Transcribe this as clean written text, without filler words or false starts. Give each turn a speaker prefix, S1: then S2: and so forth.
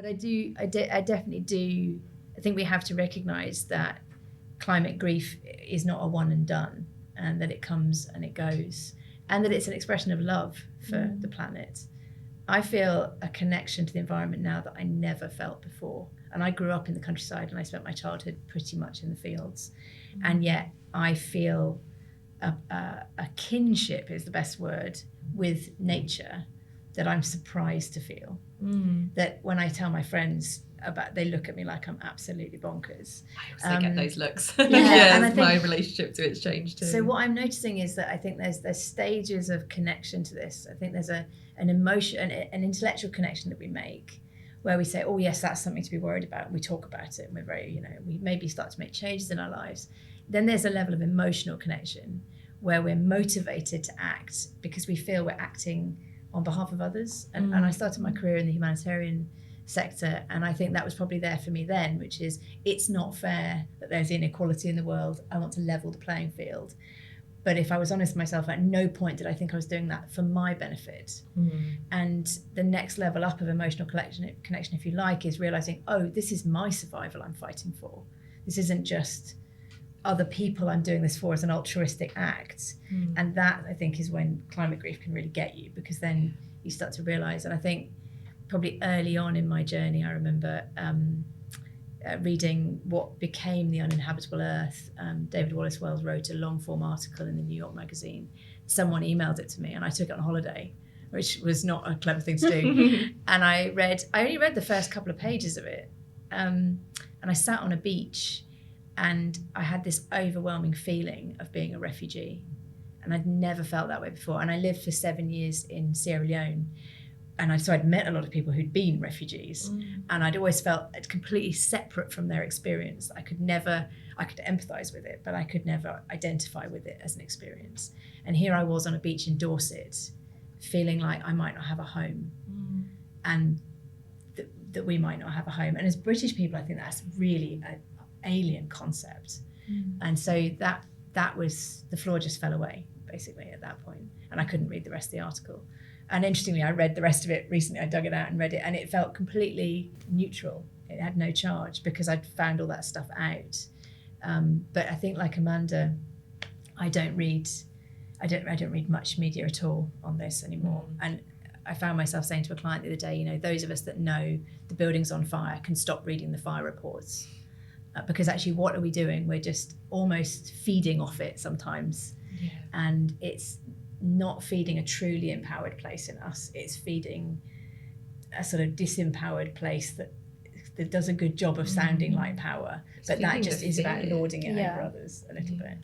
S1: But I definitely do. I think we have to recognise that climate grief is not a one and done, and that it comes and it goes, and that it's an expression of love for the planet. I feel a connection to the environment now that I never felt before. And I grew up in the countryside and I spent my childhood pretty much in the fields. And yet I feel a kinship is the best word with nature that I'm surprised to feel. That when I tell my friends about, they look at me like I'm absolutely bonkers.
S2: I also get those looks.
S1: And I think
S2: my relationship to it's changed too.
S1: So what I'm noticing is that I think there's stages of connection to this. I think there's an emotion, an intellectual connection that we make, where we say, oh yes, that's something to be worried about. We talk about it and we're very, we maybe start to make changes in our lives. Then there's a level of emotional connection where we're motivated to act because we feel we're acting on behalf of others. And I started my career in the humanitarian sector, and I think that was probably there for me then, which is, it's not fair that there's inequality in the world. I want to level the playing field. But if I was honest with myself, at no point did I think I was doing that for my benefit. And the next level up of emotional connection, if you like, is realizing, oh, this is my survival I'm fighting for. This isn't just other people I'm doing this for as an altruistic act. And that, I think, is when climate grief can really get you, because then you start to realize, and I think probably early on in my journey, I remember reading what became The Uninhabitable Earth. David Wallace Wells wrote a long form article in the New York Magazine. Someone emailed it to me and I took it on holiday, which was not a clever thing to do. And I only read the first couple of pages of it. And I sat on a beach and I had this overwhelming feeling of being a refugee. And I'd never felt that way before. And I lived for 7 years in Sierra Leone. And so I'd met a lot of people who'd been refugees, and I'd always felt completely separate from their experience. I could empathise with it, but I could never identify with it as an experience. And here I was on a beach in Dorset, feeling like I might not have a home, and that we might not have a home. And as British people, I think that's really an alien concept. And so that was, the floor just fell away, basically, at that point. And I couldn't read the rest of the article. And interestingly, I read the rest of it recently. I dug it out and read it, and it felt completely neutral. It had no charge because I'd found all that stuff out. But I think, like Amanda, I don't read much media at all on this anymore. And I found myself saying to a client the other day, those of us that know the building's on fire can stop reading the fire reports, because actually, what are we doing? We're just almost feeding off it sometimes, and it's not feeding a truly empowered place in us. It's feeding a sort of disempowered place that does a good job of sounding like power, but that just is about lording it over others a little bit.